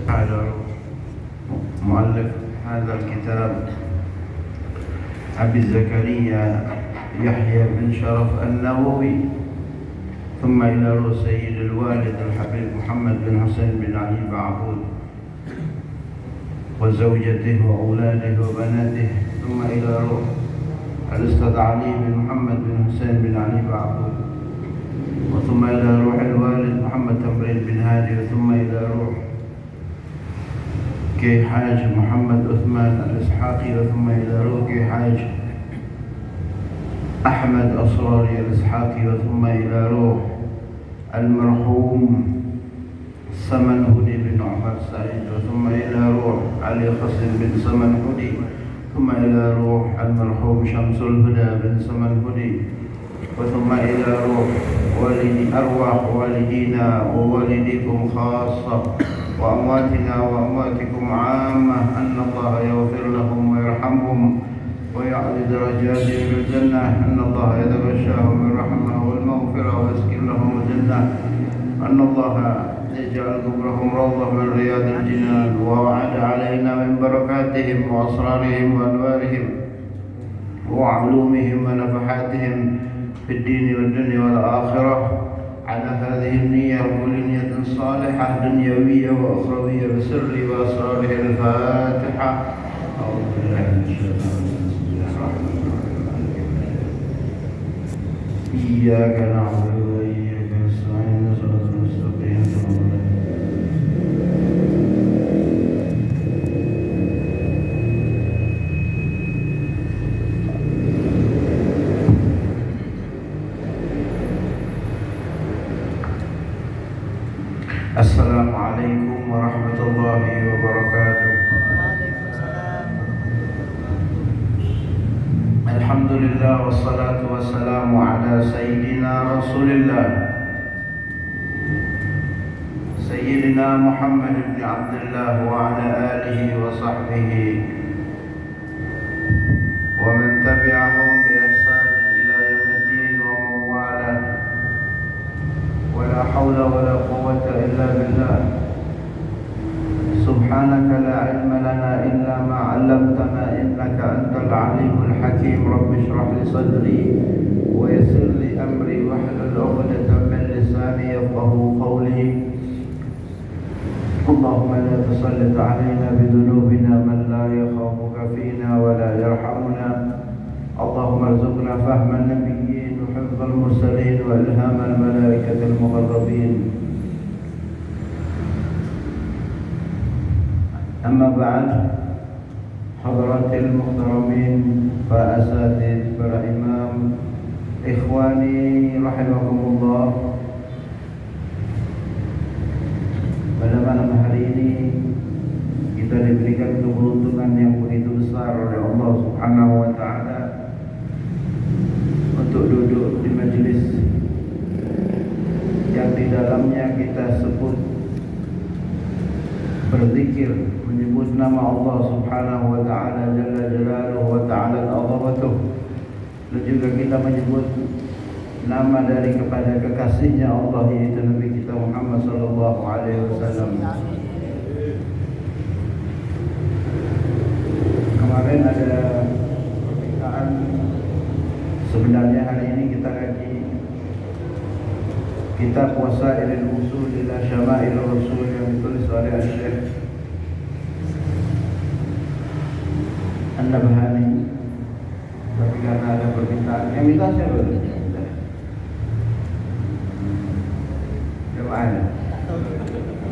على مؤلف هذا الكتاب أبي زكريا يحيى بن شرف النووي، ثم إلى روح سيد الوالد الحبيب محمد بن حسين بن علي بعبود وزوجته وأولاده وبناته، ثم إلى روح الأستاذ علي بن محمد بن حسين بن علي بعبود، وثم إلى روح الوالد محمد تمرين بن هادي، ثم إلى روح كي حاج محمد عثمان الإسحاقي، وثم إلى روح كي حاج أحمد أصراري الإسحاقي، وثم إلى روح المرحوم سمنهدي بن عمر سعيد، وثم إلى روح علي خصن بن سمنهدي، ثم إلى روح المرحوم شمس الهدى بن سمنهدي، وثم إلى روح أرواح والدينا ووالديكم خاصة وأمواتنا وأمواتكم عامة، أن الله يغفر لهم ويرحمهم ويعلي درجاتهم في الجنة، أن الله يتغشاهم بالرحمة والمغفرة ويسكن لهم الجنة، أن الله يجعل قبرهم روضة من رياض الجنان، ووعد علينا من بركاتهم وأسرارهم وأنوارهم وعلومهم ونفحاتهم في الدين والدنيا والآخرة على هذه النية وكل نية صالحة دنيوية وأخروية بسر وأسراره. الفاتحة. أعوذ بالله من الشيطان الرجيم. إياك نعبد وإياك نستعين صراط المستقيم. السلام عليكم ورحمة الله وبركاته. الحمد لله والصلاة والسلام على سيدنا رسول الله سيدنا محمد بن عبد الله وعلى آله وصحبه ومن تبعهم بإحسان إلى يوم الدين ومن والاه، ولا حول ولا قوة إلا بالله. سبحانك لا علم لنا إلا ما علمتنا إنك أنت العليم الحكيم. رب اشرح لي صدري ويسر لي أمري واحلل عقدة من لساني يفقهوا قولي. اللهم لا تسلط علينا بذنوبنا من لا يخافك فينا ولا يرحمنا. اللهم ارزقنا فهم النبيين وحفظ المرسلين وإلهام الملائكة المقربين. أما بعد، حضرات المحترمين فأساتذة para imam, ikhwani rahimakumullah. Pada malam hari ini kita diberikan keberuntungan yang begitu besar oleh Allah Subhanahu wa taala untuk duduk di majelis yang di dalamnya kita sebut berzikir, menyebut nama Allah Subhanahu wa taala jalla jalaluhu wa ta'ala azamatuh, dan juga kita menyebut nama dari kepada kekasihnya Allah, yaitu Nabi kita Muhammad sallallahu alaihi wasallam. Kemarin ada permintaan, sebenarnya hari ini kita kaji kitab Wasailul Usul ila Syama'il Rasul yang ditulis oleh Syekh An-Nabhani, tapi karena ada permintaan, yang minta siapa? Siapa ada?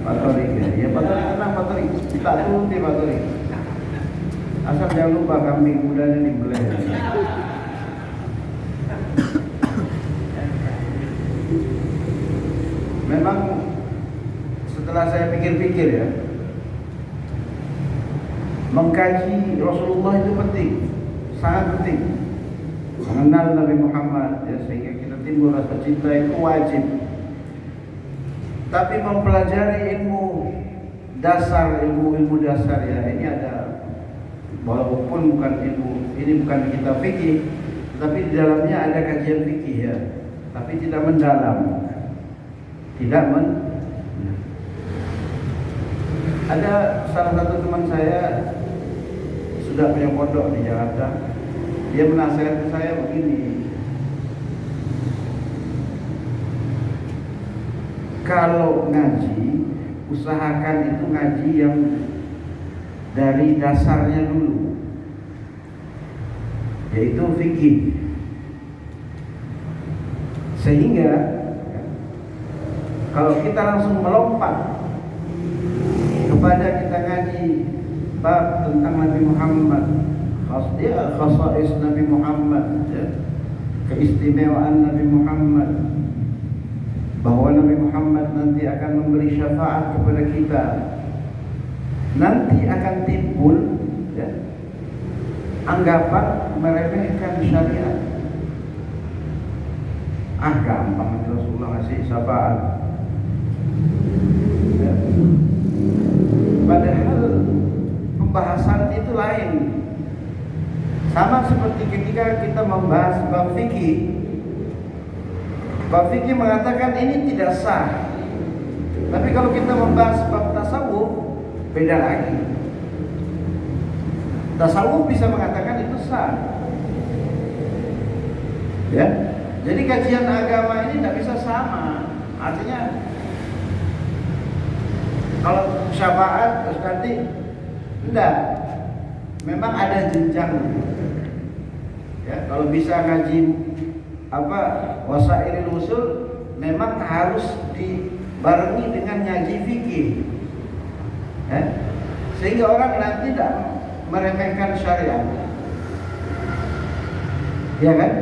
Pak Torik ya, Pak Torik tenang, Pak Torik kita turuti Pak Torik, asal jangan lupa kambing mudanya dibeleh. Memang setelah saya pikir-pikir ya, mengkaji Rasulullah itu penting, sangat penting. Mengenal Nabi Muhammad ya, sehingga kita timbul rasa cinta itu wajib. Tapi mempelajari ilmu dasar, ilmu dasar ya, ini ada, walaupun bukan ilmu, ini bukan kitab fikih, tetapi di dalamnya ada kajian fikih ya, tapi tidak mendalam. Ada salah satu teman saya sudah punya pondok di Jakarta. Dia menasihatkan saya begini, kalau ngaji, usahakan itu ngaji yang dari dasarnya dulu, yaitu fikih. Sehingga kalau kita langsung melompat kepada kita ngaji bab tentang Nabi Muhammad, khasais Nabi Muhammad, ya, keistimewaan Nabi Muhammad, bahwa Nabi Muhammad nanti akan memberi syafaat kepada kita, nanti akan timbul, ya, anggapan meremehkan syariat. Gampang Rasulullah ngasih syafaat, ya. Padahal pembahasan itu lain. Sama seperti ketika kita membahas bab fikih. Bab fikih mengatakan ini tidak sah. Tapi kalau kita membahas bab tasawuf, beda lagi. Tasawuf bisa mengatakan itu sah. Ya. Jadi kajian agama ini tidak bisa sama. Artinya kalau syafaat terus nanti enggak. Memang ada jenjang. Ya, kalau bisa ngaji wasailul usul, memang harus dibarengi dengan ngaji fikih. Ya. Sehingga orang nanti tidak meremehkan syariat. Ya kan?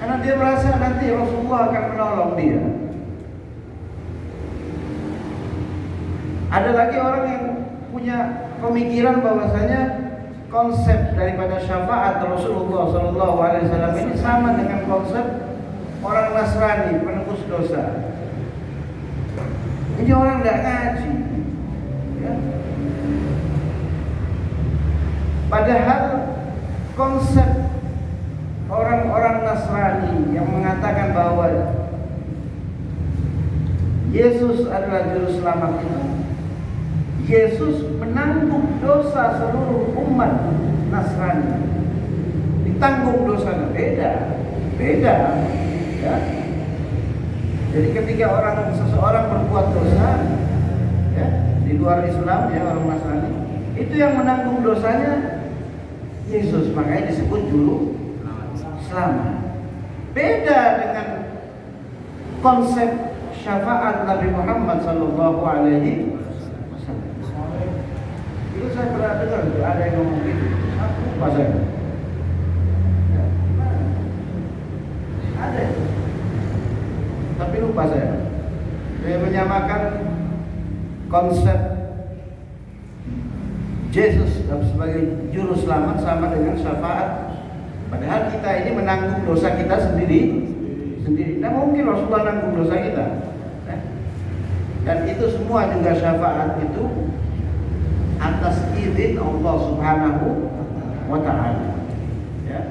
Karena dia merasa nanti Rasulullah akan menolong dia. Ada lagi orang yang punya pemikiran bahwasanya konsep daripada syafaat Rasulullah SAW ini sama dengan konsep orang Nasrani, penebus dosa. Ini orang tidak ngaji, ya. Padahal konsep orang-orang Nasrani yang mengatakan bahwa Yesus adalah juru selamat itu, Yesus menanggung dosa seluruh umat Nasrani. Ditanggung dosanya, beda, ya. Jadi ketika seseorang berbuat dosa, ya, di luar Islam, ya, orang Nasrani, itu yang menanggung dosanya Yesus, makanya disebut juru selamat. Beda dengan konsep syafaat Nabi Muhammad sallallahu alaihi wasallam. Itu saya pernah dengar ada yang ngomong gitu. Aku lupa saya. Ya, ada. Tapi lupa saya. Dia menyamakan konsep Yesus sebagai juru selamat sama dengan syafaat. Padahal kita ini menanggung dosa kita sendiri. Nah, mungkin Rasulullah menanggung dosa kita. Dan itu semua juga syafaat itu atas izin Allah Subhanahu wa ta'ala. Ya.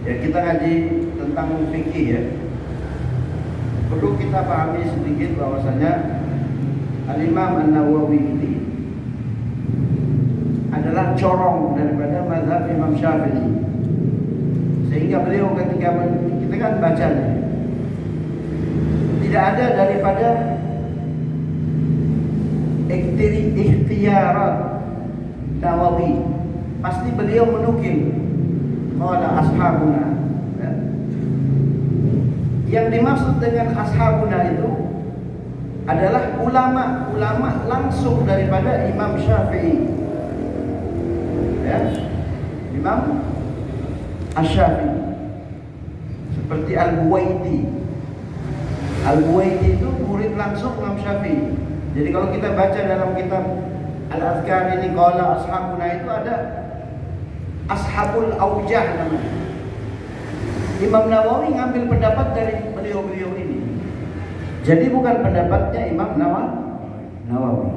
Ya, kita ngaji tentang fikih, ya. Perlu kita pahami sedikit bahwasanya Al-Imam An-Nawawi ini adalah corong daripada mazhab Imam Syafi'i. Sehingga beliau ketika kita kan bacanya, tidak ada daripada ikhtiyarat Nawawi, pasti beliau menukil qala ashabuna. Yang dimaksud dengan ashabuna itu adalah ulama-ulama langsung daripada Imam Syafi'i. Ya, Imam Asy-Syafi'i, seperti Al-Buwaiti. Al-Buwaiti itu murid langsung Imam Syafi'i. Jadi kalau kita baca dalam kitab Al-Adhkar ini, qala ashabuna, itu ada Ashabul Aujah namanya. Imam Nawawi ngambil pendapat dari beliau-beliau ini. Jadi bukan pendapatnya Imam Nawawi.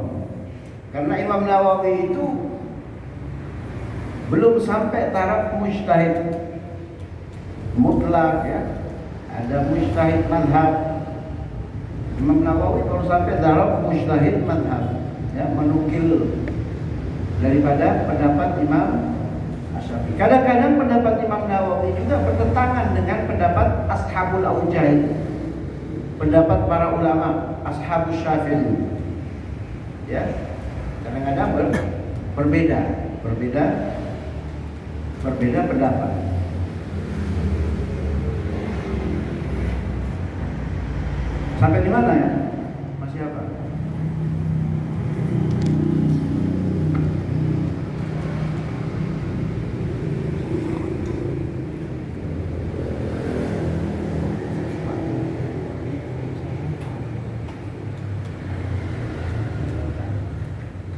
Karena Imam Nawawi itu belum sampai taraf mujtahid mutlak, ya. Ada mujtahid madhab, Imam Nawawi kalau sampai darab mujtahid madhab, ya, menukil daripada pendapat Imam Asy-Syafi'i. Kadang-kadang pendapat Imam Nawawi juga bertentangan dengan pendapat Ashabul Aujaih, pendapat para ulama Ashabus Syafi'i. Ya, kadang-kadang berbeda pendapat. Sampai di mana ya? Masih apa?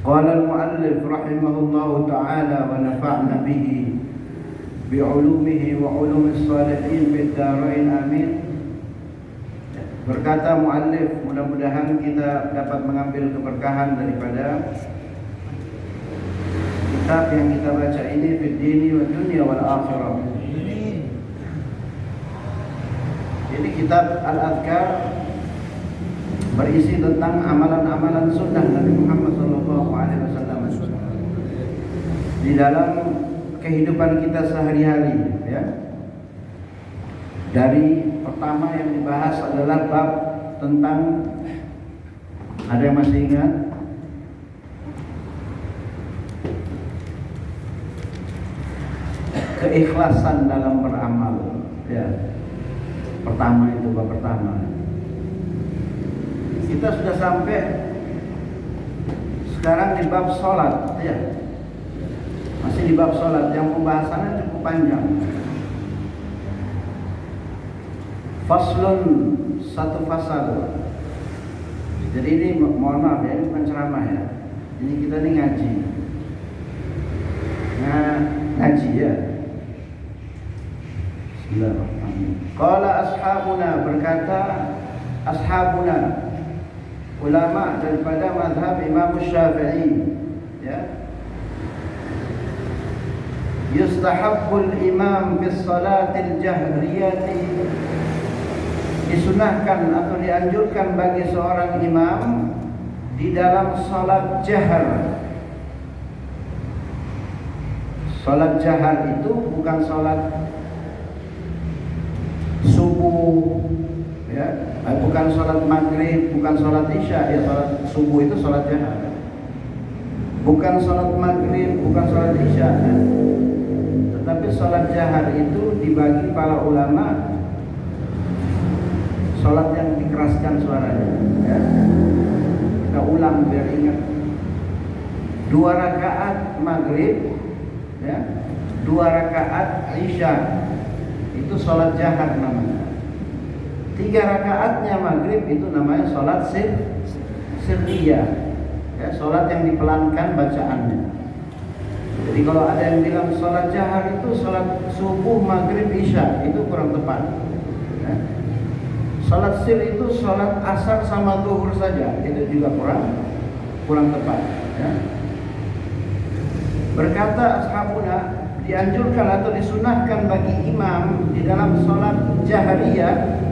Qala al-muallif rahimahullahu ta'ala wa nafa'na bihi bi'ulumihi wa ulumis salihin fid dharain amin. Berkata muallif, mudah-mudahan kita dapat mengambil keberkahan daripada kitab yang kita baca ini fid dini wa dunya wal akhirah. Ini kitab Al-Adhkar berisi tentang amalan-amalan sunnah Nabi Muhammad SAW di dalam kehidupan kita sehari-hari, ya. Dari pertama yang dibahas adalah bab tentang, ada yang masih ingat? Keikhlasan dalam beramal, ya. Pertama itu bab pertama. Kita sudah sampai sekarang di bab sholat, ya. Masih di bab sholat yang pembahasannya cukup panjang. Faslun, satu fasal. Jadi ini mohon maaf ya, ini bukan ceramah ya. Ini kita nih ngaji. Ngaji ya. Bismillahirrahmanirrahim. Qala ashabuna, berkata ashabuna, ulama daripada mazhab Imam Syafi'i, ya. Yustahabbul imam bis salatil jahriyati, disunahkan atau dianjurkan bagi seorang imam di dalam salat jahar. Salat jahar itu bukan salat subuh, ya, bukan salat maghrib, bukan salat isya. Ya, salat subuh itu salat jahar. Bukan salat maghrib, bukan salat isya, ya. Tetapi salat jahar itu dibagi para ulama salat yang dikeraskan suaranya, ya. Kita ulang biar ingat. 2 rakaat maghrib, ya, 2 rakaat isya, itu salat jahar namanya. 3 rakaatnya maghrib itu namanya salat sirriyah, ya, salat yang dipelankan bacaannya. Jadi kalau ada yang bilang salat jahar itu salat subuh, maghrib, isya, itu kurang tepat, ya. Salat sir itu salat asar sama zuhur saja, itu juga kurang tepat, ya. Berkata ashabuna, dianjurkan atau disunahkan bagi imam di dalam salat jahriyah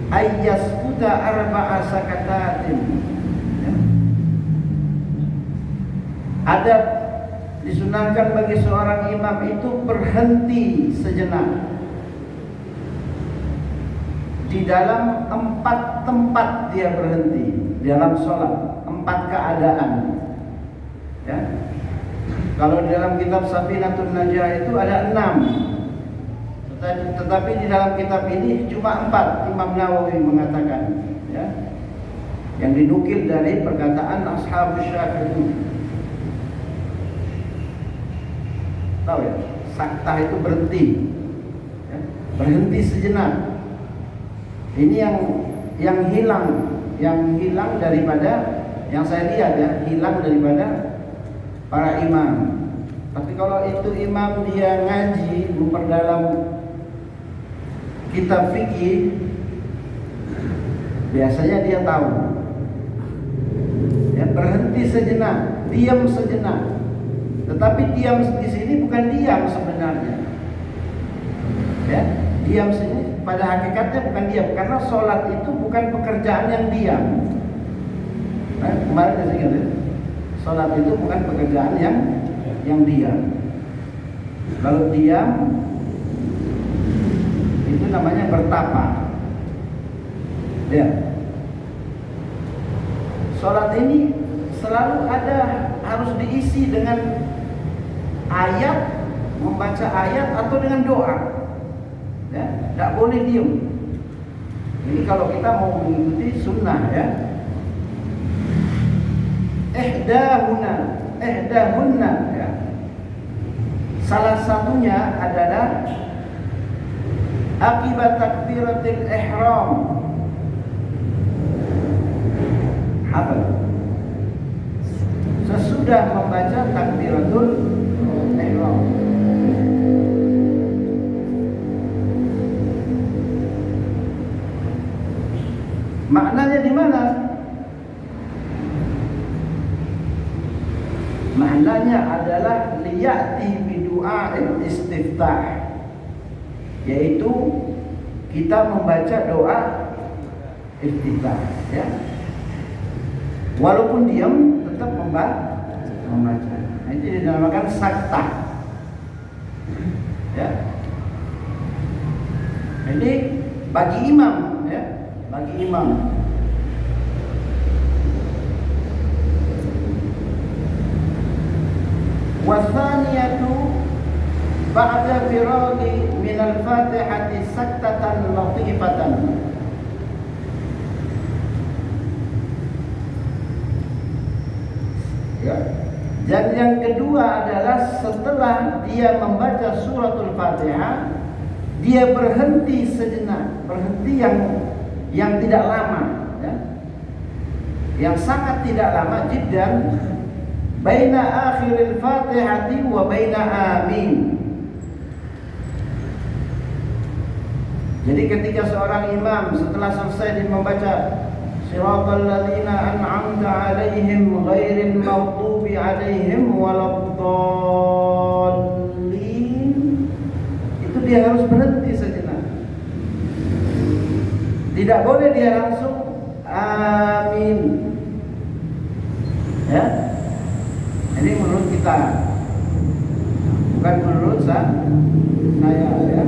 ayyaskuta arba'a sakatatin, ya. Ada disunahkan bagi seorang imam itu berhenti sejenak di dalam 4 tempat. Dia berhenti dalam sholat, 4 keadaan, ya. Kalau di dalam kitab Safinatun Najah itu ada 6, tetapi di dalam kitab ini cuma 4. Imam Nawawi mengatakan, ya, yang dinukil dari perkataan Ashabus Syafi'i. Tahu ya, saktah itu berhenti, ya, berhenti sejenak. Ini yang hilang daripada, yang saya lihat ya, hilang daripada para imam. Tapi kalau itu imam dia ngaji, memperdalam kitab fikih, biasanya dia tahu, ya, berhenti sejenak, diam sejenak. Tetapi diam di sini bukan diam sebenarnya, ya. Diam sini pada hakikatnya bukan diam, karena sholat itu bukan pekerjaan yang diam. Nah, kemarin saya ingat ya, sholat itu bukan pekerjaan yang diam. Kalau diam itu namanya bertapa. Ya. Sholat ini selalu harus diisi dengan ayat, membaca ayat atau dengan doa. Ya, tidak boleh diam. Ini kalau kita mau mengikuti sunnah ya. Ihdahunna ya. Salah satunya adalah akibat takbiratul ihram. Apa? Sesudah membaca takbiratul ihram. Maknanya di mana? Maknanya adalah liyati bidu'a'il istiftah, yaitu kita membaca doa istiftah ya. Walaupun diam tetap membaca. Nah, itu dinamakan saktah. Ya. Ini bagi imam ya, bagi imam. Wasaniyatu ba'da firagi minal fatihati saktatan latifatan. Ya. Dan yang kedua adalah setelah dia membaca suratul Fatihah, dia berhenti sejenak, berhenti yang tidak lama ya. Yang sangat tidak lama jiddan, baina akhiril Fatihati wa baina amin. Jadi ketika seorang imam setelah selesai membaca siratal ladzina an'amta 'alaihim ghairil maghdubi 'alaihim waladdallin, itu dia harus berhenti sejenak. Tidak boleh dia langsung amin. Ya. Ini menurut kita, bukan menurut saya ya.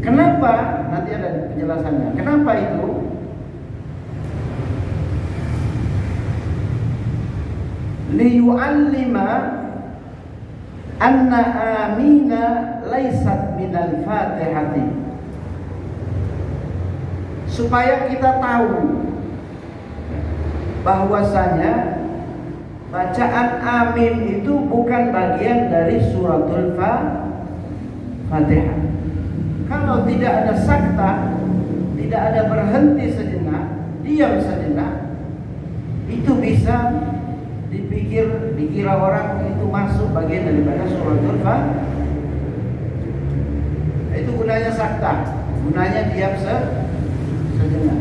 Kenapa? Nanti ada penjelasannya. Kenapa itu? Liyu'allima anna amina laysat minal fatihati, supaya kita tahu bahwasanya bacaan amin itu bukan bagian dari suratul Fatihah. Kalau tidak ada saktah, tidak ada berhenti sejenak, diam sejenak, itu bisa dikira orang itu masuk bagian daripada suratul Fatihah. Itu gunanya saktah, gunanya diam sejenak.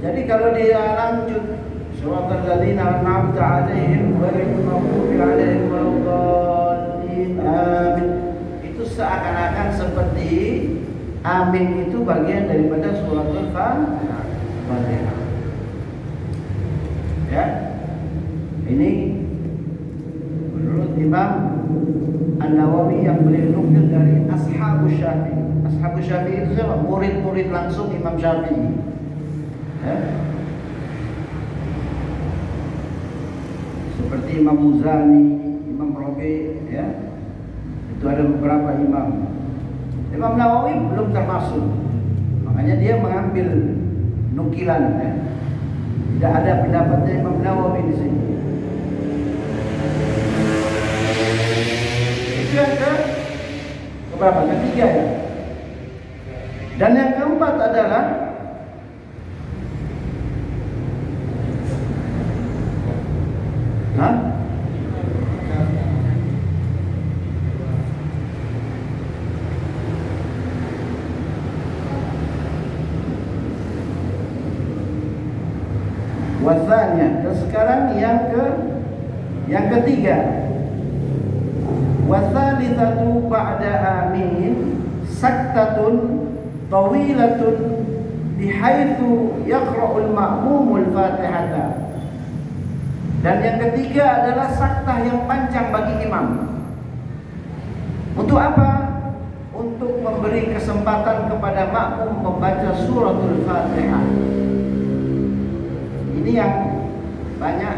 Jadi kalau dia lanjut suratul ladzina an'amta 'alaihim ghairil maghdubi 'alaihim waladdallin amin, itu seakan-akan seperti amin itu bagian daripada suratul Fatihah. Ya. Ini menurut Imam An-Nawawi yang beliau nukil dari Ashabus Syafi'i. Ashabus Syafi'i itu siapa? Murid-murid langsung Imam Syafi'i. Ya. Seperti Imam Muzani, Imam Rabi, ya. Itu ada beberapa imam. Imam Nawawi belum termasuk. Makanya dia mengambil nukilan ya. Tidak ada pendapatnya Imam Nawawi di sini. Itu yang keberapa? Ketiga ya. Dan yang keempat adalah wasanya. Dan sekarang yang ketiga, Wa tsalitsatu ba'da amin saktatun tawilatun bihaitsu yaqra'ul ma'mumul Fatihata. Dan yang ketiga adalah saktah yang panjang bagi imam. Untuk apa? Untuk memberi kesempatan kepada makmum membaca suratul Fatihah. Ini yang banyak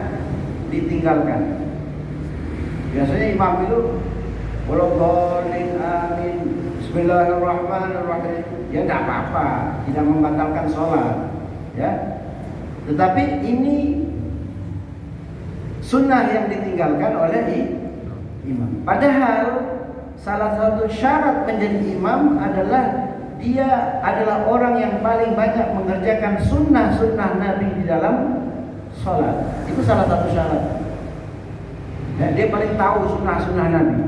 ditinggalkan. Biasanya imam itu walaupun amin bismillahirrahmanirrahim, ya tidak apa-apa, tidak membatalkan sholat, ya. Tetapi ini sunnah yang ditinggalkan oleh imam. Padahal salah satu syarat menjadi imam adalah dia adalah orang yang paling banyak mengerjakan sunnah-sunnah Nabi di dalam sholat. Itu salah satu syarat. Ya, dia paling tahu sunnah-sunnah Nabi.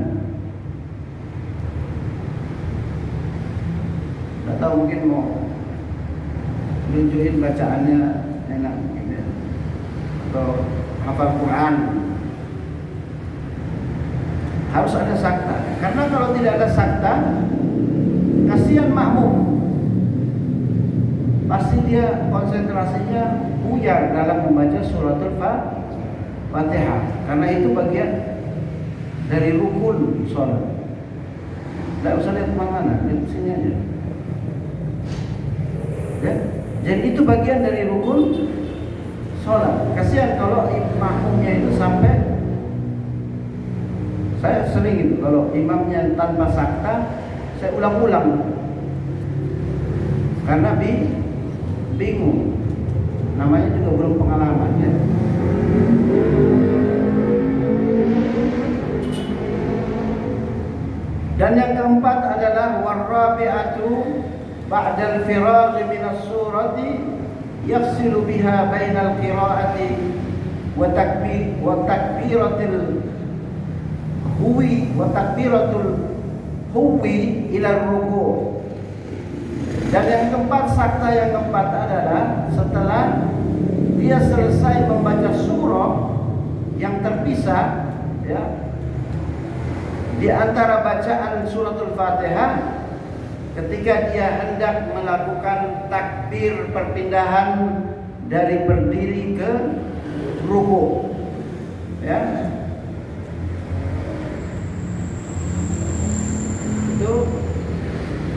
Tidak tahu, mungkin mau nunjukin bacaannya enak gitu ya. Atau hafal Quran. Harus ada sakta. Karena kalau tidak ada sakta, kasihan makmum. Pasti dia konsentrasinya buyar dalam membaca suratul Fatihah. Karena itu bagian dari rukun sholat. Tidak usah lihat kemana-mana, lihat sini aja. Ya? Jadi itu bagian dari rukun sholat. Kasihan kalau makmumnya itu sampai, saya sering itu kalau imamnya tanpa sakta, saya ulang-ulang karena bingung. Namanya juga belum pengalaman ya. Dan yang keempat adalah warabi'atu ba'dal firagh min as-surati yafsilu biha bainal qira'ati wa takbiratil huwi wa takbiratul huwi ila ruku'. Dan yang keempat, sakta yang keempat adalah setelah dia selesai membaca surah yang terpisah, ya, di antara bacaan suratul Fatihah, ketika dia hendak melakukan takbir perpindahan dari berdiri ke ruku', ya. Itu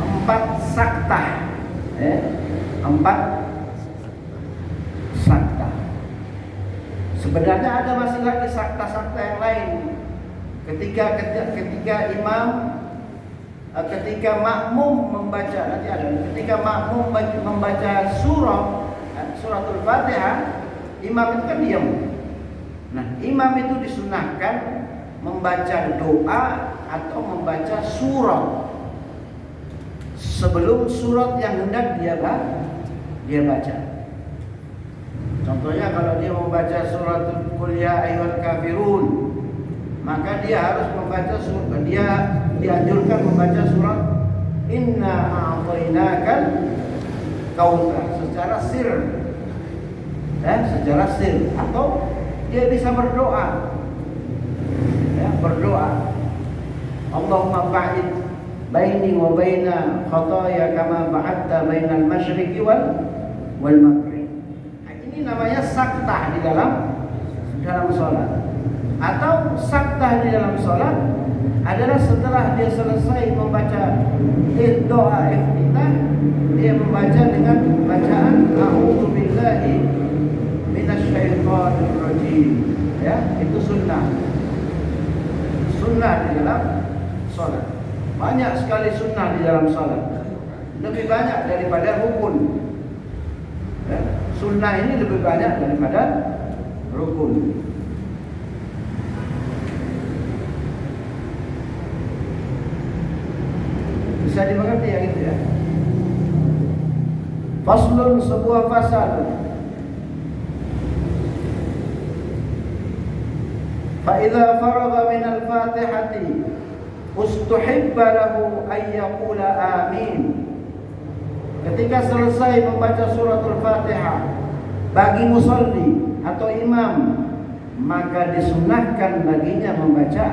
4 saktah, ya. 4 saktah. Sebenarnya ada masih lagi sakta-sakta yang lain. Ketika imam, ketika makmum membaca, nanti ada, ketika makmum membaca suratul Fatihah, imam itu kan diam. Nah, imam itu disunahkan membaca doa atau membaca surat sebelum surat yang hendak dia baca. Contohnya kalau dia membaca surat Qul ya ayyuhal kafirun, maka dia harus membaca surat, dia dianjurkan membaca surat Inna a'tainakal kautsar secara sir, secara sir, atau dia bisa berdoa, ya, berdoa Allahumma ba'id baini wa baina khataaya kama ba'adta bainal masyriqi wal maghrib. Ini namanya saktah di dalam sholat. Atau saktah di dalam sholat adalah setelah dia selesai membaca doa iftitah, dia membaca dengan bacaan a'udzu billahi minasyaitonir rajim. Ya, itu sunnah di dalam sholat. Banyak sekali sunnah di dalam sholat, lebih banyak daripada rukun, ya. Sunnah ini lebih banyak daripada rukun. Bisa dimengerti yang itu ya. Faslun, sebuah fasal. Fa idza faragha min al-Fatihati ustuhibba lahu ay yaqula amin. Ketika selesai membaca suratul Fatihah bagi musalli atau imam, maka disunahkan baginya membaca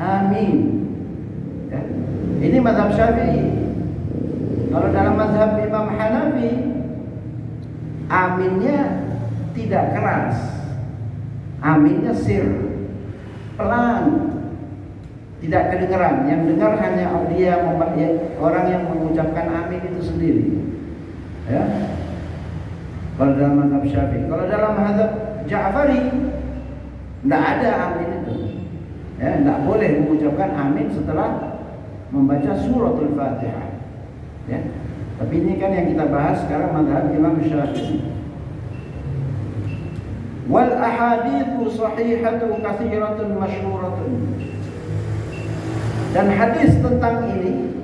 amin. Ya. Ini mazhab Syafi'i. Kalau dalam mazhab Imam Hanafi, aminnya tidak keras, aminnya sir, pelan, tidak kedengaran. Yang dengar hanya orang yang mengucapkan amin itu sendiri. Ya. Kalau dalam mazhab Syafi'i, kalau dalam mazhab Ja'fari, tidak ada amin itu. Ya, tidak boleh mengucapkan amin setelah membaca suratul Fatihah. Ya. Tapi ini kan yang kita bahas sekarang mazhab Imam Syafi'i. Wal ahaditsu sahihatu katsiratun masyhuratun. Dan hadis tentang ini,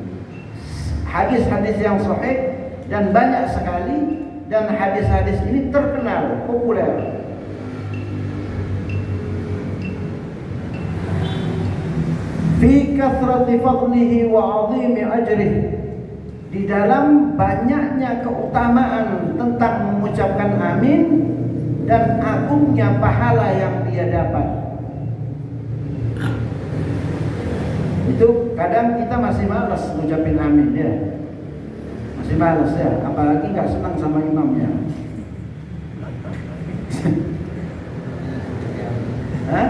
hadis-hadis yang sahih dan banyak sekali, dan hadis-hadis ini terkenal, populer. Fi kathrati fadlihi wa 'azimi ajrihi. Di dalam banyaknya keutamaan tentang mengucapkan amin dan agungnya pahala yang dia dapat. Itu kadang kita masih malas mengucapin amin ya. Masih malas ya, apalagi nggak senang sama imamnya. Hah?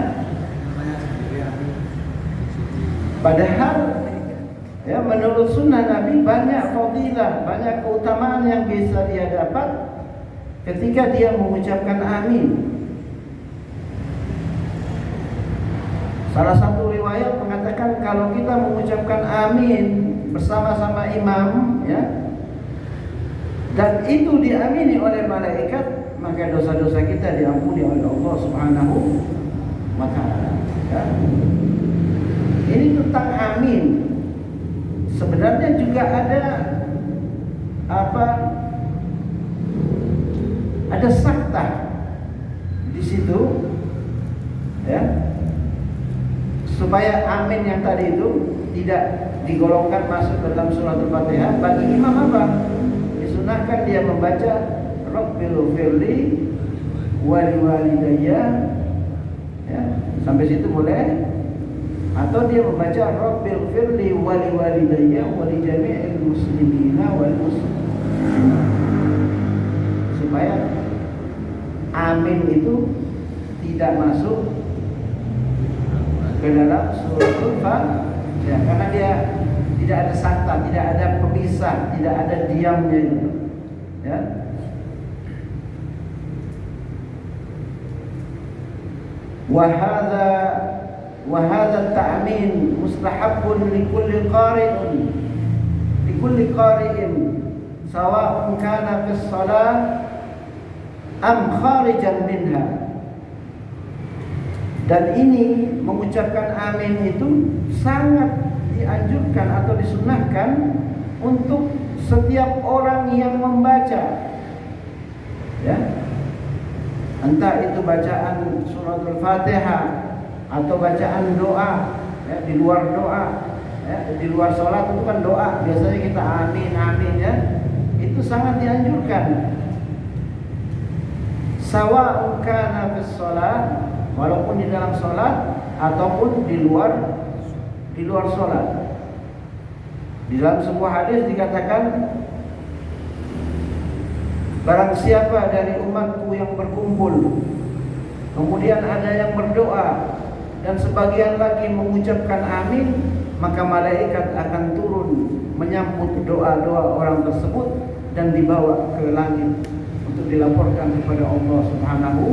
Padahal ya, menurut sunnah Nabi banyak fadilah, banyak keutamaan yang bisa dia dapat ketika dia mengucapkan amin. Salah satu riwayat mengatakan kalau kita mengucapkan amin bersama-sama imam, ya, dan itu diamini oleh malaikat, maka dosa-dosa kita diampuni oleh Allah Subhanahu wa Ta'ala. Ya. Ini tentang amin. Sebenarnya juga ada ada sakta di situ, ya, supaya amin yang tadi itu tidak digolongkan masuk dalam surat Al-Fatihah. Bagi imam apa? Disunahkan dia membaca Rabbil firli wali walidayya, ya, sampai situ boleh. Atau dia membaca Rabbil firli wali walidayya wali jami'il muslimina wal muslimin, supaya amin itu tidak masuk ke dalam suratul Fatihah, ya, karena dia tidak ada sakta, tidak ada pemisah, tidak ada diamnya itu, ya. Wahada ta'min mustahabun likulli qari'in sawa'un kana fis shalah am kharijan minha. Dan ini mengucapkan amin itu sangat dianjurkan atau disunahkan untuk setiap orang yang membaca, ya, entah itu bacaan suratul Fatihah atau bacaan doa, ya, di luar doa, ya, di luar sholat itu kan doa, biasanya kita amin amin, ya, itu sangat dianjurkan. Sawa'un kana fis shalah, walaupun di dalam sholat ataupun di luar sholat. Di dalam sebuah hadis dikatakan, barang siapa dari umatku yang berkumpul, kemudian ada yang berdoa dan sebagian lagi mengucapkan amin, maka malaikat akan turun menyambut doa-doa orang tersebut dan dibawa ke langit untuk dilaporkan kepada Allah Subhanahu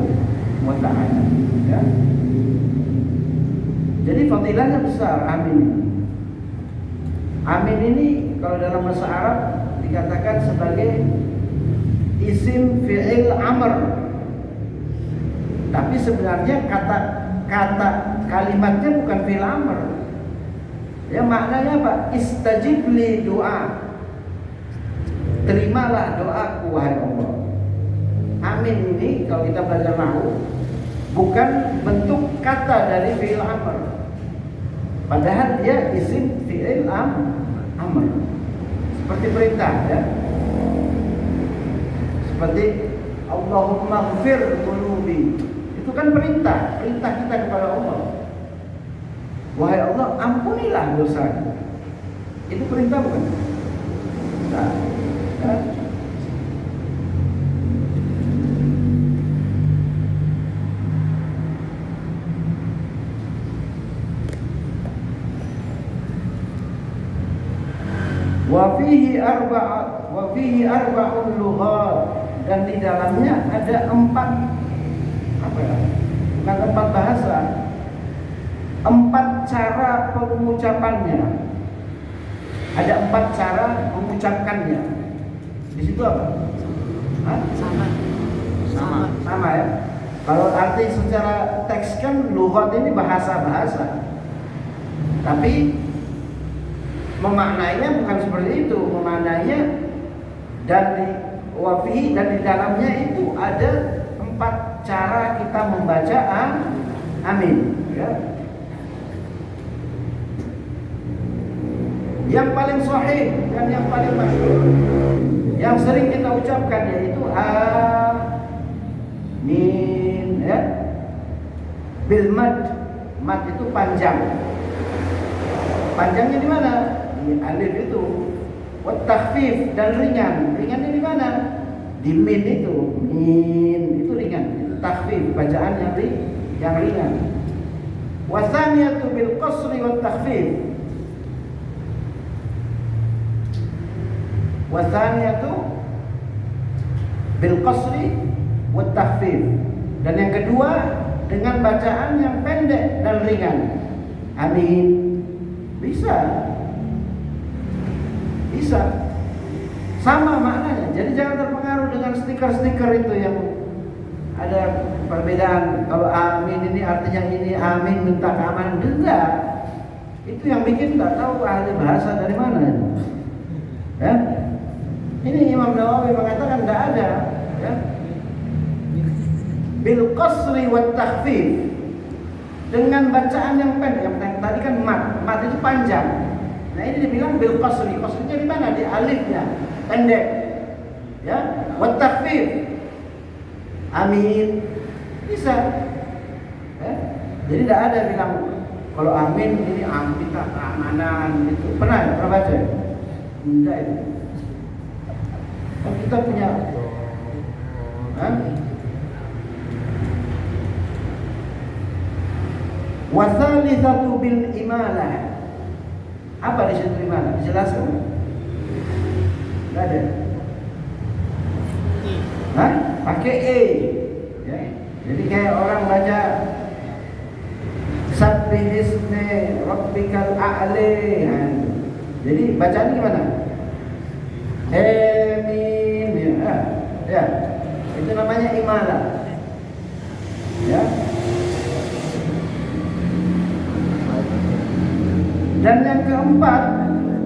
wa Ta'ala, ya. Jadi fadilahnya besar amin. Amin ini kalau dalam bahasa Arab dikatakan sebagai isim fi'il amr. Tapi sebenarnya kata kalimatnya bukan fi'il amr. Ya, maknanya apa? Istajib li doa. Terimalah doaku wahai Allah. Amin ini kalau kita belajar nahwu bukan bentuk kata dari fi'il amr. Padahal dia isim fi'il amr. Seperti perintah, ya. Seperti Allahumma ghfir dhunubi. Itu kan perintah kita kepada Allah. Wahai Allah, ampunilah dosa. Itu perintah bukan? Nah, nah. Wa fihi arba'un lughat, dan di dalamnya ada 4 bukan 4 bahasa, 4 cara pengucapannya. Ada 4 cara mengucapkannya. Di situ apa? Hah? Sama ya. Kalau arti secara teks kan lughat ini bahasa-bahasa. Tapi memaknainya bukan seperti itu. Memaknainya dan di wafihi, dan di dalamnya itu ada 4 cara kita membaca amin ya. Yang paling sahih dan yang paling masyhur, yang sering kita ucapkan, yaitu amin ya. Bil mad. Mad itu panjang. Panjangnya di mana? Di alif itu. Wat takhfif, dan ringan. Ringannya di mana? Di min itu. Min itu ringan. Itu takhfif, bacaan yang ringan. Wasaniyatu bil qasri wat takhfif. Wasaniyatu bil qasri wat takhfif. Dan yang kedua dengan bacaan yang pendek dan ringan. Amin. Bisa. Sama maknanya. Jadi jangan terpengaruh dengan stiker-stiker itu yang ada perbedaan. Kalau amin ini artinya ini, amin minta keamanan. Enggak. Itu yang bikin tak tahu ahli bahasa dari mana. Ya. Ini Imam Nawawi mengatakan enggak ada, ya. Bil qasri wat takhfif. Dengan bacaan yang pendek. Yang tadi kan mat itu panjang. Nah ini dibilang bil qasri. Qasrinya di mana? Di alifnya, pendek. Ya, wat takhfif. Amin. Bisa. Ya? Jadi tidak ada bilang kalau amin ini kita keamanan gitu. Pernah baca? Enggak itu. Kalau kita punya wasalitsatu bil imalah. Apa di situ imalah? Dijelaskan? Enggak ada. Hah? Pakai e. Ya. Jadi kayak orang baca Sabbih ismi rabbikal a'la. Jadi bacaan gimana? Amin. Ya. Itu namanya imalah. Ya. Dan yang keempat,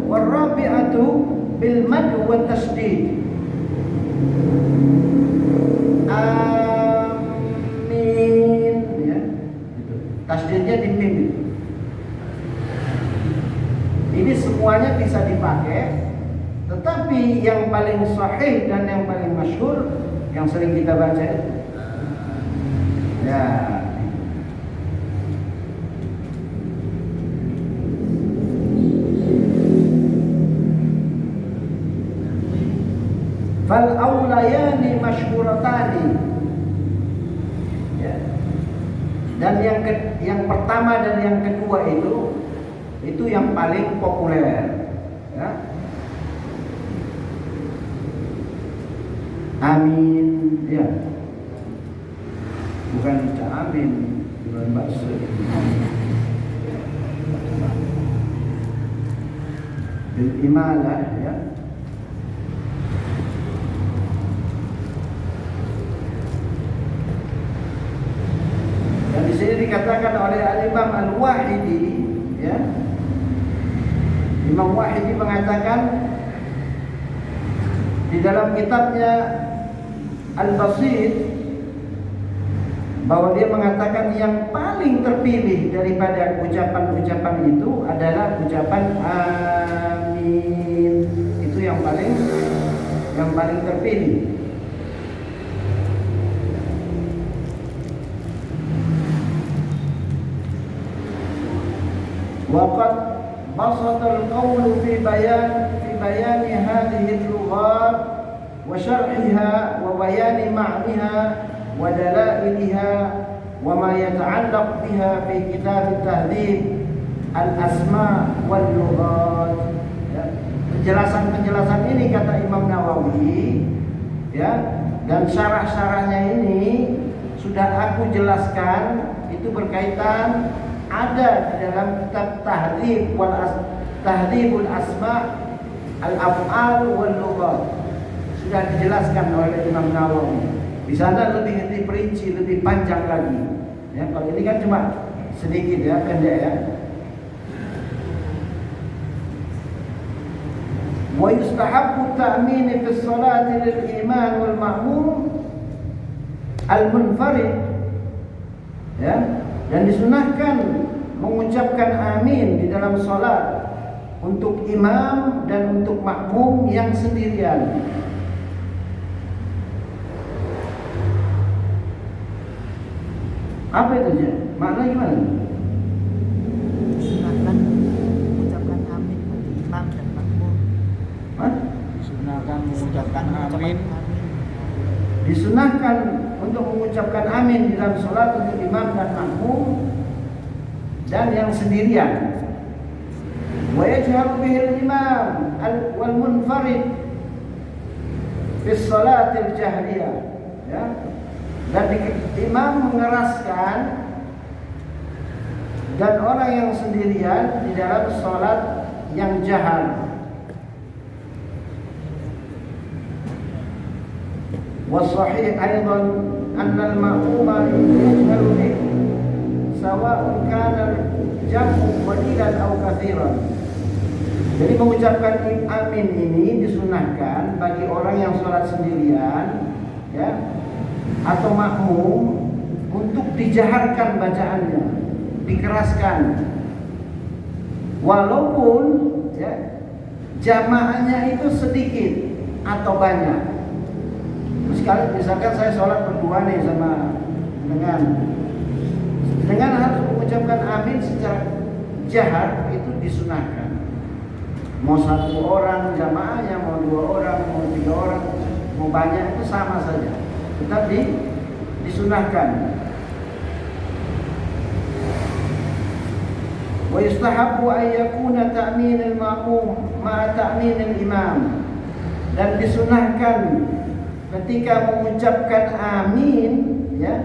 warabi'atu bil mad wa tasdid. Amin ya. Tasdidnya di mim. Ini semuanya bisa dipakai, tetapi yang paling sahih dan yang paling masyhur yang sering kita baca itu ya. Fal aulayani masyhuratani. Ya. Dan yang pertama dan yang kedua itu yang paling populer. Ya. Amin, ya. Bukan amin, bukan bakso. Bil imalah, ya. Dan di sini dikatakan oleh Al-Imam Al-Wahidi, ya. Imam Wahidi mengatakan di dalam kitabnya Al-Basit bahwa dia mengatakan yang paling terpilih daripada ucapan-ucapan itu adalah ucapan amin. Itu yang paling terpilih. وقد بسط القول في بيان هذه اللغات وشرحها وبيان معناها ودلائلها وما يتعلق بها في كتاب التهذيب الأسماء واللغات. Ya, penjelasan-penjelasan ini kata Imam Nawawi, ya, dan syarah-syarahnya ini sudah aku jelaskan, itu berkaitan ada di dalam kitab Tahdhibul Asma' al-Af'al wal Lughat. Sudah dijelaskan oleh Imam Nawawi. Di sana lebih diperinci, lebih panjang lagi. Ya, kalau ini kan cuma sedikit ya, pendek ya. Wa yustahabbu ta'min fi sholati lil iman wal ma'mum al-munfarid. Ya, dan disunahkan mengucapkan amin di dalam salat untuk imam dan untuk makmum yang sendirian. Apa itu ya? Maknanya gimana? Silakan mengucapkan amin bagi imam dan makmum. Hah? Disunahkan mengucapkan amin. Disunahkan untuk mengucapkan amin di dalam sholat untuk imam dan makmum dan yang sendirian. Wa yajharu bihil imam wal munfarid fi sholatil jahriyah. Ya. Dan imam mengeraskan dan orang yang sendirian di dalam sholat yang jahar. Wasahih aidan anna al-ma'muma yajharu bi sawa'un kana jam'u qalilan aw katsiran. Jadi mengucapkan amin ini disunahkan bagi orang yang sholat sendirian, ya, atau makmum, untuk dijaharkan bacaannya, dikeraskan, walaupun ya, jamaahnya itu sedikit atau banyak. Misalkan saya sholat berdua nih sama dengan harus mengucapkan amin secara jahar, itu disunahkan. Mau satu orang jamaahnya, mau dua orang, mau tiga orang, mau banyak, itu sama saja. Tetap disunahkan. Wa yustahabbu an yakuna ta'min al-ma'mum ma'a ta'min al-imam. Dan disunahkan ketika mengucapkan amin, ya,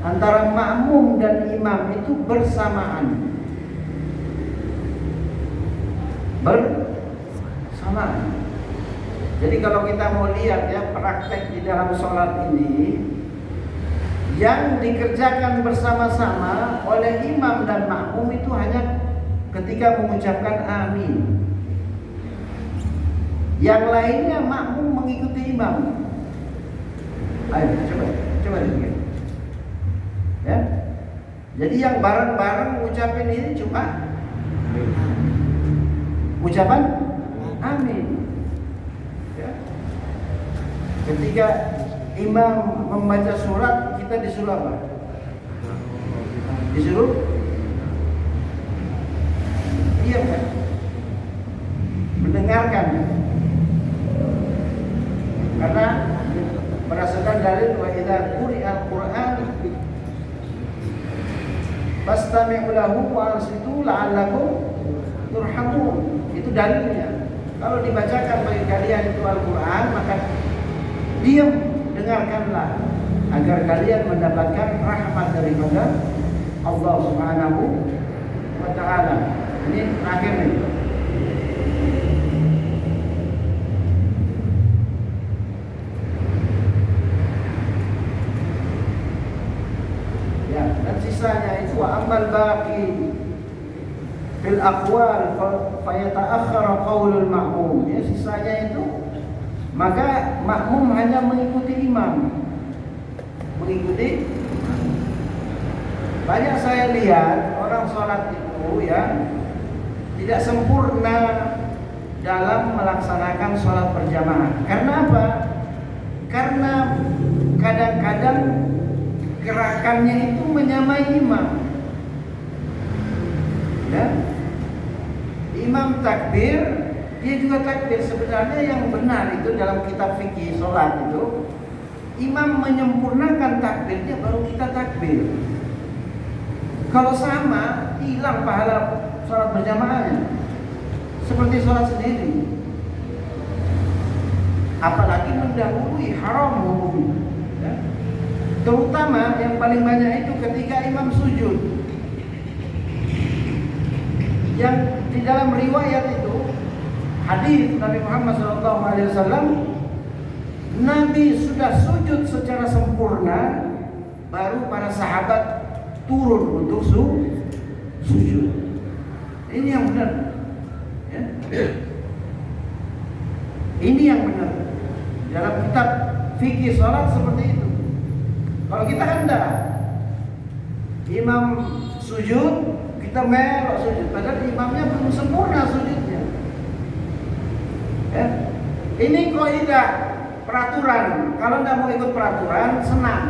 antara makmum dan imam itu bersamaan. Bersamaan. Jadi kalau kita mau lihat ya praktek di dalam sholat ini, yang dikerjakan bersama-sama oleh imam dan makmum itu hanya ketika mengucapkan amin. Yang lainnya makmum mengikuti imam. Ayo coba lihat. Ya. Jadi yang bareng-bareng mengucapkan ini cuma ucapan amin. Ketika imam membaca surat, kita disuruh apa? Disuruh diam kan? Mendengarkan. Karena berdasarkan dalil wa idza quri'al Qur'an fastami'u lahu wa ansitu la'allakum turhamun. Itu dalilnya. Kalau dibacakan bagi kalian itu Al-Qur'an, maka diam, dengarkanlah agar kalian mendapatkan rahmat daripada Allah Subhanahu wa ta'ala. Ini terakhir nih. Ya, dan sisanya itu amal baqi fil aqwal fa yata'akhkhara qaulul ma'mum. Ya, sisanya itu maka makmum hanya mengikuti imam. Mengikuti. Banyak saya lihat orang sholat itu ya tidak sempurna dalam melaksanakan sholat berjamaah. Karena apa? Karena kadang-kadang gerakannya itu menyamai imam. Ya. Imam takbir, dia juga takbir. Sebenarnya yang benar itu dalam kitab fikih sholat itu, imam menyempurnakan takbirnya baru kita takbir. Kalau sama, hilang pahala sholat berjamaahnya. Seperti sholat sendiri. Apalagi mendahului, haram hukumnya. Ya. Terutama yang paling banyak itu ketika imam sujud. Yang di dalam riwayat itu, hadis Nabi Muhammad SAW, Nabi sudah sujud secara sempurna, baru para sahabat turun untuk sujud. Ini yang benar. Ya. Ini yang benar. Dalam kitab fikih sholat seperti itu. Kalau kita kan enggak, imam sujud, kita melok sujud, padahal imamnya belum sempurna sujudnya. Ya. Ini kaidah peraturan. Kalau enggak mau ikut peraturan, senam.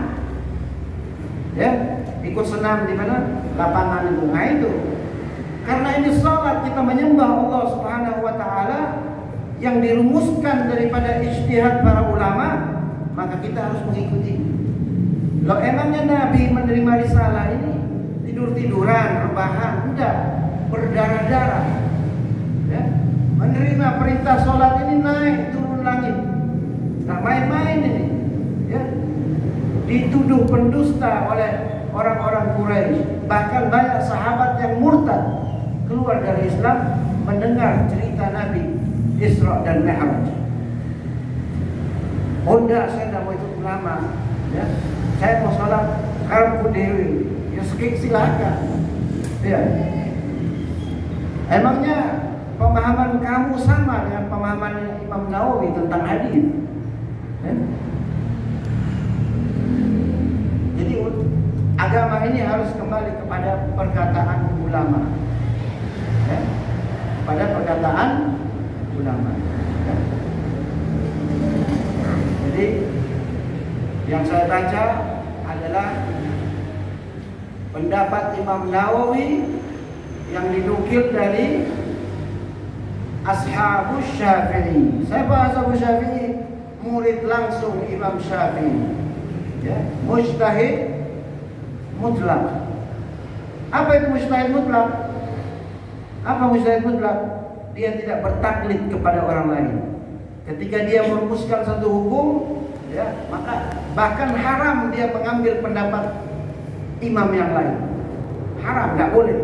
Ya, ikut senam di mana? Lapangan itu. Nah itu. Karena ini salat, kita menyembah Allah Subhanahu wa taala yang dirumuskan daripada ijtihad para ulama, maka kita harus mengikuti. Loh, emangnya Nabi menerima risalah ini tidur-tiduran, rebahan? Enggak, berdarah-darah. Ya. Menerima perintah sholat ini naik turun langit. Nah, main-main ini. Ya. Dituduh pendusta oleh orang-orang Quraisy. Bahkan banyak sahabat yang murtad keluar dari Islam mendengar cerita Nabi Isra dan Mi'raj. Oh enggak, saya tidak mau ikut ulama. Ya. Saya mau sholat karepku dewi. Ya silakan. Ya. Emangnya pemahaman kamu sama dengan pemahaman Imam Nawawi tentang hadis? Ya. Jadi agama ini harus kembali kepada perkataan ulama. Ya. Pada perkataan ulama. Ya. Jadi yang saya baca adalah pendapat Imam Nawawi yang dinukil dari Ashabus Syafi'i. Saya bahas Ashabus Syafi'i, murid langsung Imam Syafi'i. Ya, mujtahid mutlak. Apa itu mujtahid mutlak? Apa mujtahid mutlak? Dia tidak bertaklid kepada orang lain. Ketika dia merumuskan satu hukum, ya, maka bahkan haram dia mengambil pendapat imam yang lain. Haram, nggak boleh.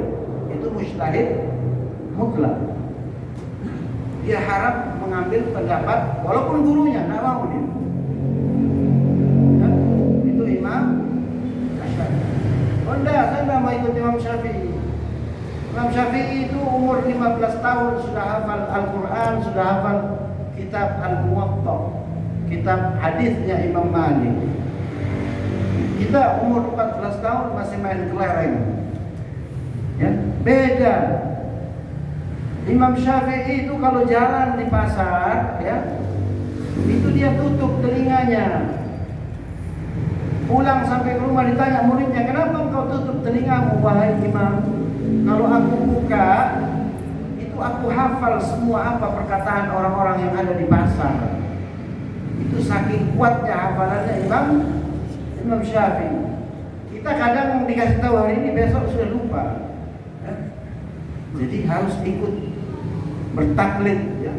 Itu mujtahid mutlak. Dia haram mengambil pendapat walaupun gurunya nggak mau dia. Ya, itu Imam Syafi'i. Oh enggak, saya nggak mau ikut Imam Syafi'i. Imam Syafi'i itu umur 15 tahun sudah hafal Al-Quran, sudah hafal kitab Al-Muwatta, kitab hadisnya Imam Malik. Kita umur 14 tahun masih main kelereng. Ya, beda. Imam Syafi'i itu kalau jalan di pasar, ya, itu dia tutup telinganya. Pulang sampai ke rumah ditanya muridnya, kenapa engkau tutup telingamu wahai imam? Kalau aku buka, itu aku hafal semua apa perkataan orang-orang yang ada di pasar. Itu saking kuatnya hafalannya Imam Syafi'i. Kita kadang dikasih tahu hari ini, besok sudah lupa. Ya. Jadi harus ikut bertaklid, ya,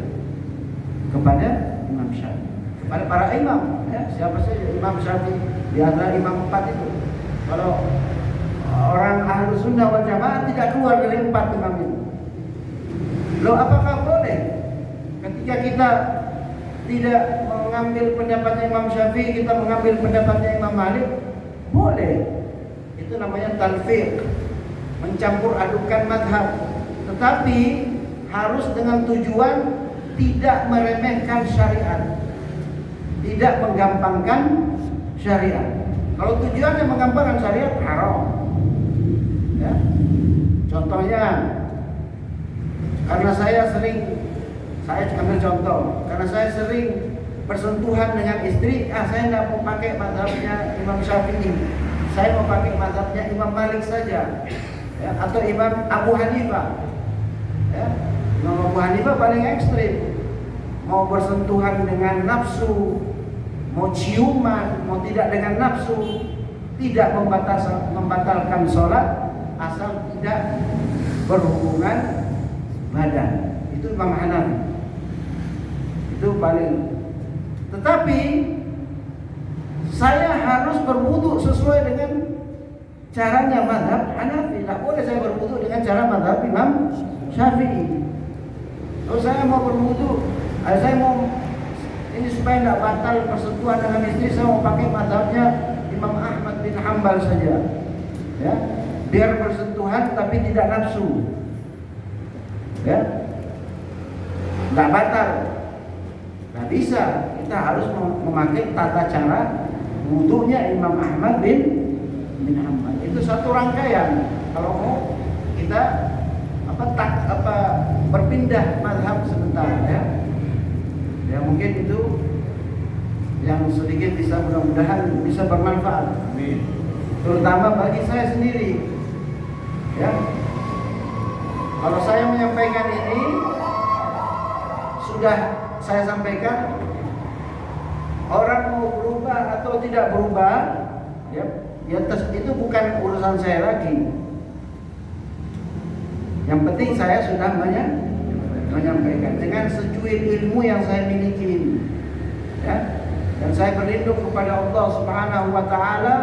kepada Imam Syafi'i, kepada para imam. Ya. Siapa saja Imam Syafi'i di antara imam 4 itu. Kalau orang Ahlus Sunnah wal Jamaah tidak keluar dari 4 imam itu. Loh, apakah boleh ketika kita tidak mengambil pendapatnya Imam Syafi'i, kita mengambil pendapatnya Imam Malik? Boleh. Itu namanya talfiq, mencampur adukan madhab. Tetapi harus dengan tujuan tidak meremehkan syariat, tidak menggampangkan syariat. Kalau tujuannya menggampangkan syariat, haram. Ya. Contohnya, karena saya ambil contoh, karena saya sering bersentuhan dengan istri, saya tidak mau pakai mazhabnya Imam Syafi'i, saya mau pakai mazhabnya Imam Malik saja, ya, atau Imam Abu Hanifah. Ya. Imam Abu Hanifah paling ekstrim. Mau bersentuhan dengan nafsu, mau ciuman, mau tidak dengan nafsu, tidak membatalkan sholat asal tidak berhubungan badan. Itu Imam Hanafi. Itu paling. Tetapi saya harus berwudu sesuai dengan caranya mazhab Hanafi. Tidak boleh saya berwudu dengan cara mazhab Imam Syafi'i. Kalau saya mau berwudu, saya mau ini supaya tidak batal persentuhan dengan istri, saya mau pakai mazhabnya Imam Ahmad bin Hanbal saja, ya, biar bersentuhan tapi tidak nafsu, ya, nggak batal, nggak bisa. Kita harus memakai tata cara wudunya Imam Ahmad bin Hanbal. Itu satu rangkaian. Kalau mau kita berpindah mazhab sebentar, ya mungkin itu yang sedikit bisa, mudah-mudahan bisa bermanfaat. Amin. Terutama bagi saya sendiri, ya. Kalau saya menyampaikan ini sudah saya sampaikan, orang mau berubah atau tidak berubah, ya itu bukan urusan saya lagi. Yang penting saya sudah menyampaikan dengan secuil ilmu yang saya miliki, ya. Dan saya berlindung kepada Allah Subhanahu wa taala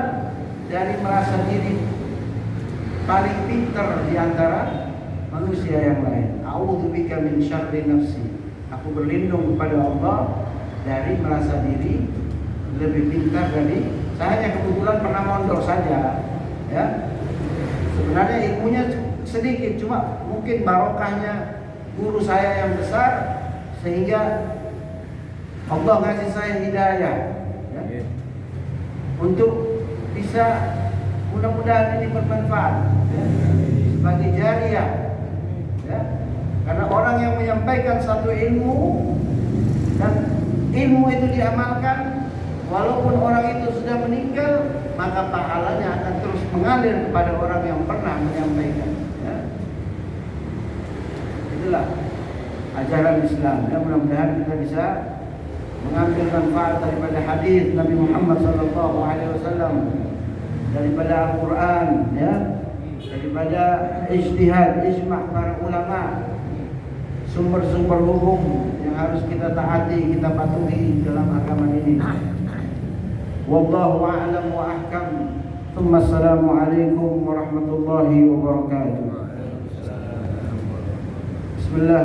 dari merasa diri paling pintar di antara manusia yang lain. A'udzubika min syarri nafsi. Aku berlindung kepada Allah dari merasa diri lebih pintar dari. Saya hanya kebetulan pernah mondok saja, ya. Sebenarnya ilmunya sedikit, cuma mungkin barokahnya guru saya yang besar sehingga Allah ngasih saya hidayah, ya, untuk bisa, mudah-mudahan ini bermanfaat, ya, sebagai jariah, ya. Karena orang yang menyampaikan satu ilmu dan ilmu itu diamalkan, walaupun orang itu sudah meninggal, maka pahalanya akan terus mengalir kepada orang yang pernah menyampaikan, ya. Itulah ajaran Islam, ya. Mudah-mudahan kita bisa mengambil manfaat daripada hadis Nabi Muhammad SAW, daripada Al-Quran, ya, daripada ijtihad, ijma' para ulama, sumber-sumber hukum yang harus kita taati, kita patuhi dalam agama ini. Wallahu a'lam wa ahkam. Tsumma assalamu alaikum warahmatullahi wabarakatuh. Bismillah.